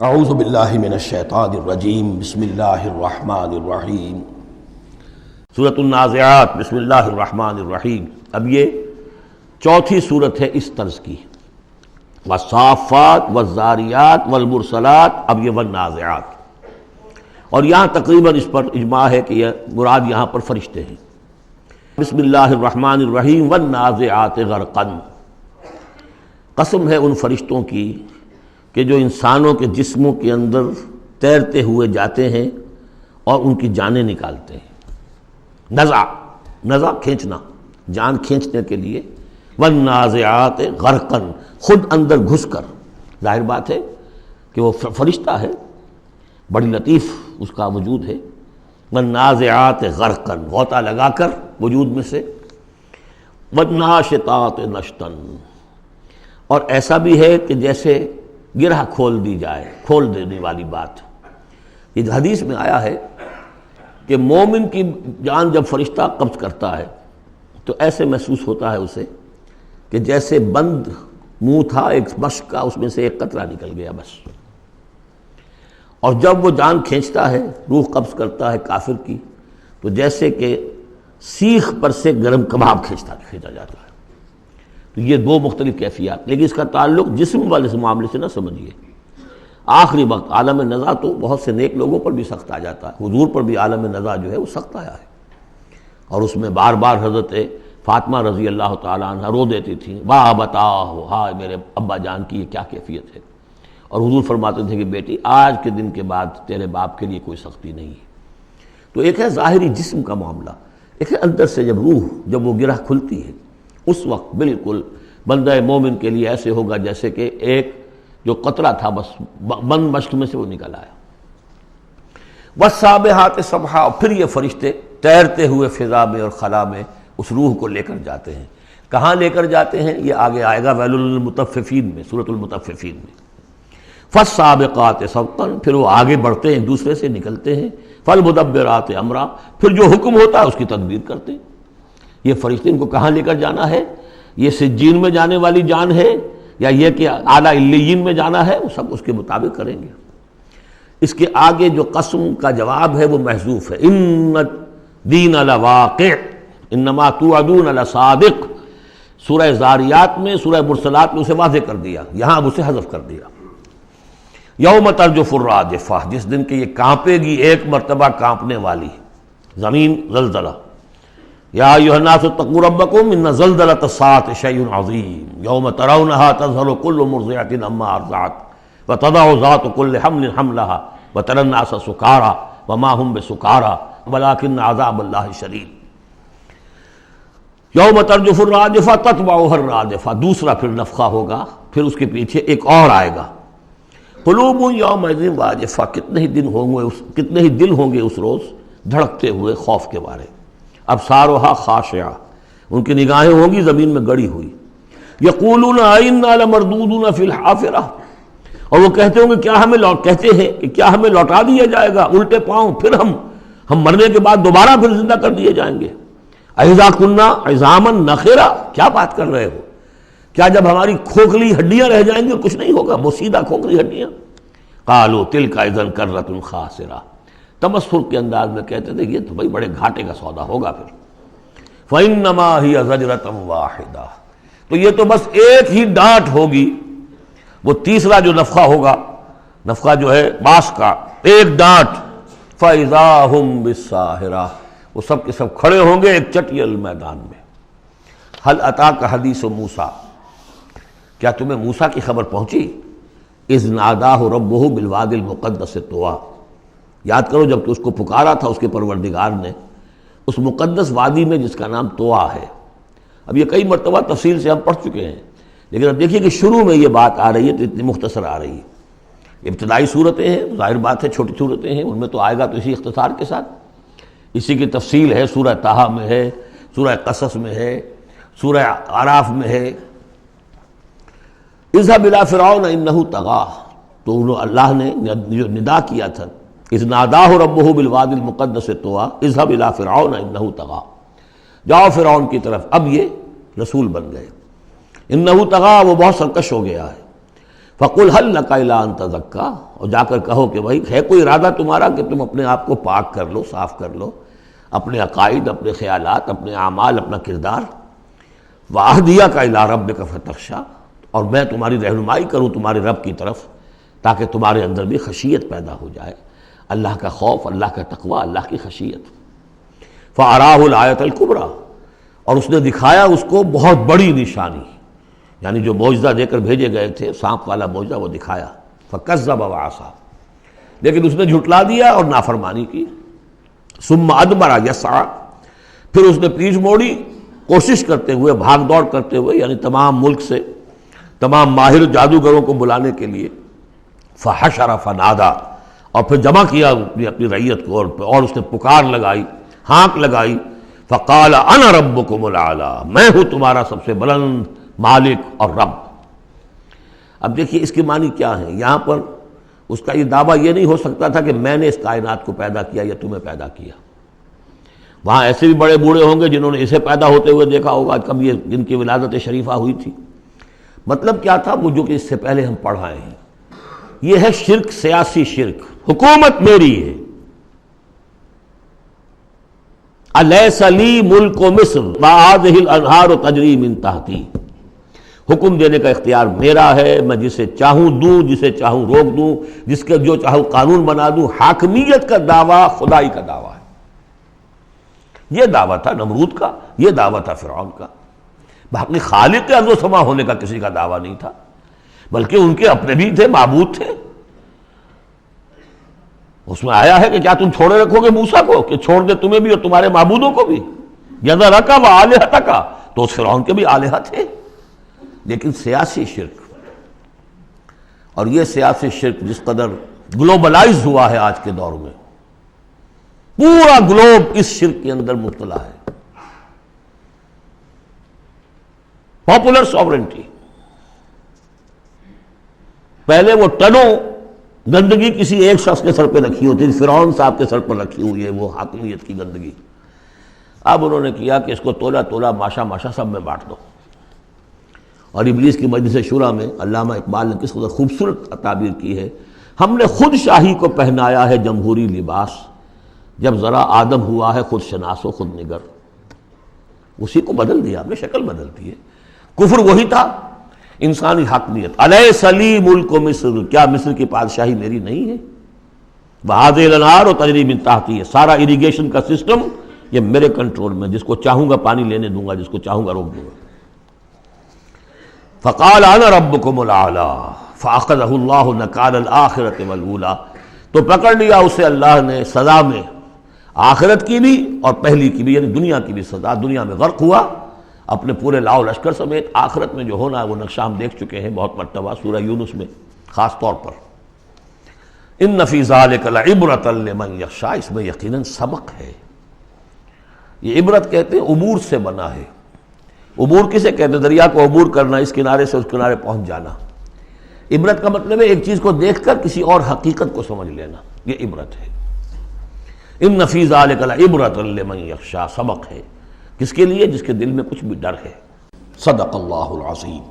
اعوذ باللہ من الشیطان الرجیم بسم اللہ الرحمن الرحیم سورۃ النازعات بسم اللہ الرحمن الرحیم۔ اب یہ چوتھی صورت ہے اس طرز کی، والصافات والذاریات والمرسلات، اب یہ والنازعات، اور یہاں تقریباً اس پر اجماع ہے کہ یہ مراد یہاں پر فرشتے ہیں۔ بسم اللہ الرحمن الرحیم والنازعات غرقا، قسم ہے ان فرشتوں کی کہ جو انسانوں کے جسموں کے اندر تیرتے ہوئے جاتے ہیں اور ان کی جانیں نکالتے ہیں۔ نزع کھینچنا، جان کھینچنے کے لیے، والنازعات غرقا، خود اندر گھس کر، ظاہر بات ہے کہ وہ فرشتہ ہے، بڑی لطیف اس کا وجود ہے۔ والنازعات غرقا، غوطہ لگا کر وجود میں سے۔ والناشطات نشطا، اور ایسا بھی ہے کہ جیسے گرہ کھول دی جائے، کھول دینے والی بات۔ یہ حدیث میں آیا ہے کہ مومن کی جان جب فرشتہ قبض کرتا ہے تو ایسے محسوس ہوتا ہے اسے کہ جیسے بند منہ تھا ایک مشک کا، اس میں سے ایک قطرہ نکل گیا بس۔ اور جب وہ جان کھینچتا ہے، روح قبض کرتا ہے کافر کی، تو جیسے کہ سیخ پر سے گرم کباب کھینچا جاتا ہے۔ تو یہ دو مختلف کیفیات، لیکن اس کا تعلق جسم والے اس معاملے سے نہ سمجھیے۔ آخری وقت عالم نزع تو بہت سے نیک لوگوں پر بھی سخت آ جاتا ہے، حضور پر بھی عالم نزع جو ہے وہ سخت آیا ہے، اور اس میں بار بار حضرت فاطمہ رضی اللہ تعالیٰ عنہ رو دیتی تھیں، واہ بتاؤ، ہائے میرے ابا جان کی یہ کیا کیفیت ہے۔ اور حضور فرماتے تھے کہ بیٹی آج کے دن کے بعد تیرے باپ کے لیے کوئی سختی نہیں ہے۔ تو ایک ہے ظاہری جسم کا معاملہ، ایک ہے اندر سے جب روح، جب وہ گرہ کھلتی ہے، اس وقت بالکل بندہ مومن کے لیے ایسے ہوگا جیسے کہ ایک جو قطرہ تھا بس بند مشک میں سے وہ نکل آیا۔ والسابحات سبحا، پھر یہ فرشتے تیرتے ہوئے فضا میں اور خلا میں اس روح کو لے کر جاتے ہیں۔ کہاں لے کر جاتے ہیں یہ آگے آئے گا ویل للمطففین میں، سورۃ المطففین میں۔ فالسابقات سبقا، پھر وہ آگے بڑھتے ہیں، ایک دوسرے سے نکلتے ہیں۔ فالمدبرات امرا، پھر جو حکم ہوتا ہے اس کی تدبیر کرتے ہیں۔ یہ فرشتے ان کو کہاں لے کر جانا ہے؟ یہ سجین میں جانے والی جان ہے یا یہ کہ اعلیٰ علیین میں جانا ہے، وہ سب اس کے مطابق کریں گے۔ اس کے آگے جو قسم کا جواب ہے وہ محذوف ہے، ان الدین لواقع انما توعدون لصادق۔ سورہ زاریات میں، سورہ مرسلات میں اسے واضح کر دیا، یہاں اب اسے حذف کر دیا۔ یوم ترجف الراجفہ، جس دن کہ یہ کانپے گی ایک مرتبہ کانپنے والی زمین، زلزلہ۔ یا ایھا الناس اتقوا ربکم ان زلزلۃ الساعۃ شیء عظیم یوم ترونھا تذہل کل مرضعۃ عما ارضعت وتضع ذات کل حمل حملها وتری الناس سکارى وما هم بسکارى ولکن عذاب اللہ شدید۔ یوم ترجف الراجفہ تتبعها الرادفہ، دوسرا پھر نفخہ ہوگا، پھر اس کے پیچھے ایک اور آئے گا۔ قلوب یومئذ واجفہ، کتنے ہی دل ہوں گے اس روز دھڑکتے ہوئے خوف کے مارے۔ ابصارھا خاشعہ، ان کی نگاہیں ہوں گی زمین میں گڑی ہوئی۔ یقولون ائنا لمردودون فی الحافرہ، اور وہ کہتے ہوں گے کیا ہمیں لوٹا دیا جائے گا الٹے پاؤں، پھر ہم مرنے کے بعد دوبارہ پھر زندہ کر دیے جائیں گے۔ اذا کنا عظاما نخرہ، کیا بات کر رہے ہو؟ کیا جب ہماری کھوکھلی ہڈیاں رہ جائیں گی اور کچھ نہیں ہوگا، وہ سیدھا کھوکھلی ہڈیاں؟ قالوا تلک اذا کرۃ خاسرہ، تمسخر کے انداز میں کہتے تھے یہ تو بھائی بڑے گھاٹے کا سودا ہوگا پھر۔ فإنما هي زجرۃ واحدہ، تو یہ تو بس ایک ہی ڈانٹ ہوگی، وہ تیسرا جو نفخہ ہوگا، نفخہ جو ہے باس کا، ایک ڈانٹ۔ فإذا هم بالساہرہ، وہ سب کے سب کھڑے ہوں گے ایک چٹیل میدان میں۔ هل اتاک حدیث موسیٰ، کیا تمہیں موسیٰ کی خبر پہنچی؟ اذ ناداہ ربہ بالوادی المقدس طویٰ، یاد کرو جب کہ اس کو پکارا تھا اس کے پروردگار نے اس مقدس وادی میں جس کا نام طویٰ ہے۔ اب یہ کئی مرتبہ تفصیل سے ہم پڑھ چکے ہیں، لیکن اب دیکھیے کہ شروع میں یہ بات آ رہی ہے تو اتنی مختصر آ رہی ہے۔ ابتدائی صورتیں ہیں، ظاہر بات ہے چھوٹی صورتیں ہیں، ان میں تو آئے گا تو اسی اختصار کے ساتھ، اسی کی تفصیل ہے، سورہ طٰہٰ میں ہے، سورہ قصص میں ہے، سورہ اعراف میں ہے۔ اذهب الى فرعون انه طغى، تو اللہ نے جو ندا کیا تھا، اذ ناداہ ربہ بالوادی المقدس طویٰ اذهب الى فرعون انه طغى، جاؤ فرعون کی طرف، اب یہ رسول بن گئے۔ انه طغى، وہ بہت سرکش ہو گیا ہے۔ فقل هل لك الا ان تزكى، اور جا کر کہو کہ بھائی ہے کوئی ارادہ تمہارا کہ تم اپنے آپ کو پاک کر لو، صاف کر لو، اپنے عقائد، اپنے خیالات، اپنے اعمال، اپنا کردار. واہدیک الی ربک فتخشى، اور میں تمہاری رہنمائی کروں تمہارے رب کی طرف تاکہ تمہارے اندر بھی خشیت پیدا ہو جائے، اللہ کا خوف، اللہ کا تقوی، اللہ کی خشیت. فَأَرَاهُ الْآيَةَ الْكُبْرى، اور اس نے دکھایا اس کو بہت بڑی نشانی، یعنی جو معجزہ دے کر بھیجے گئے تھے، سانپ والا معجزہ وہ دکھایا. فَكَذَّبَ وَعَصَىٰ، لیکن اس نے جھٹلا دیا اور نافرمانی کی. ثُمَّ أَدْبَرَ يَسْعَىٰ، پھر اس نے پیٹھ موڑی کوشش کرتے ہوئے، بھاگ دوڑ کرتے ہوئے، یعنی تمام ملک سے تمام ماہر جادوگروں کو بلانے کے لیے. فَحَشَرَ فَنَادَىٰ، اور پھر جمع کیا اپنی رعیت کو، اور اس نے پکار لگائی، ہانک لگائی. فقال انا ربکم الاعلی، میں ہوں تمہارا سب سے بلند مالک اور رب. اب دیکھیے اس کی معنی کیا ہے. یہاں پر اس کا یہ دعویٰ یہ نہیں ہو سکتا تھا کہ میں نے اس کائنات کو پیدا کیا یا تمہیں پیدا کیا. وہاں ایسے بھی بڑے بوڑھے ہوں گے جنہوں نے اسے پیدا ہوتے ہوئے دیکھا ہوگا، کبھی جن کی ولادت شریفہ ہوئی تھی. مطلب کیا تھا وہ جو کہ اس سے پہلے ہم پڑھ آئے ہیں. یہ ہے شرک، سیاسی شرک. حکومت میری ہے. الیس لی ملک مصر وہذہ الانہار تجری من تحتی، حکم دینے کا اختیار میرا ہے، میں جسے چاہوں دوں، جسے چاہوں روک دوں، جس کے جو چاہوں قانون بنا دوں. حاکمیت کا دعویٰ خدائی کا دعویٰ ہے. یہ دعویٰ تھا نمرود کا، یہ دعویٰ تھا فرعون کا. باقی خالق ارض و سما ہونے کا کسی کا دعویٰ نہیں تھا، بلکہ ان کے اپنے بھی تھے، معبود تھے. اس میں آیا ہے کہ کیا تم چھوڑے رکھو گے موسیٰ کو کہ چھوڑ دے تمہیں بھی اور تمہارے معبودوں کو بھی. یذرک و آلہتک، تو اس فرعون کے بھی آلہہ تھے. لیکن سیاسی شرک، اور یہ سیاسی شرک جس قدر گلوبلائز ہوا ہے آج کے دور میں، پورا گلوب اس شرک کے اندر مبتلا ہے. پاپولر سوورنٹی، پہلے وہ ٹنوں گندگی کسی ایک شخص کے سر پہ رکھی ہوتی تھی، فرعون صاحب کے سر پر رکھی ہوئی ہے وہ حاکمیت کی گندگی. اب انہوں نے کیا کہ اس کو تولا تولا ماشا ماشا سب میں بانٹ دو. اور ابلیس کی مجلس شورا میں علامہ اقبال نے کس قدر خوبصورت تعبیر کی ہے. ہم نے خود شاہی کو پہنایا ہے جمہوری لباس، جب ذرا آدم ہوا ہے خود شناس و خود نگر. اسی کو بدل دیا، ہم نے شکل بدل دی ہے. کفر وہی تھا، انسانی حاکمیت. الیس لی ملک مصر، کیا مصر کی بادشاہی میری نہیں ہے؟ وہذہ الانہار تجری من تحتی، سارا اریگیشن کا سسٹم یہ میرے کنٹرول میں، جس کو چاہوں گا پانی لینے دوں گا، جس کو چاہوں گا روک دوں گا. فقال انا ربکم الاعلی فاخذہ اللہ نکال الآخرۃ والاولی، تو پکڑ لیا اسے اللہ نے سزا میں، آخرت کی بھی اور پہلی کی بھی، یعنی دنیا کی بھی سزا. دنیا میں غرق ہوا اپنے پورے لاؤ لشکر سمیت. آخرت میں جو ہونا ہے وہ نقشہ ہم دیکھ چکے ہیں بہت مرتبہ سورہ یونس میں خاص طور پر. ان فی ذلک لعبرۃ لمن یخشی، اس میں یقیناً سبق ہے. یہ عبرت کہتے ہیں عبور سے بنا ہے. عبور کسے کہتے ہیں؟ دریا کو عبور کرنا، اس کنارے سے اس کنارے پہنچ جانا. عبرت کا مطلب ہے ایک چیز کو دیکھ کر کسی اور حقیقت کو سمجھ لینا، یہ عبرت ہے. ان فی ذلک لعبرۃ لمن یخشی، سبق ہے کس کے لیے؟ جس کے دل میں کچھ بھی ڈر ہے. صدق اللہ العظیم.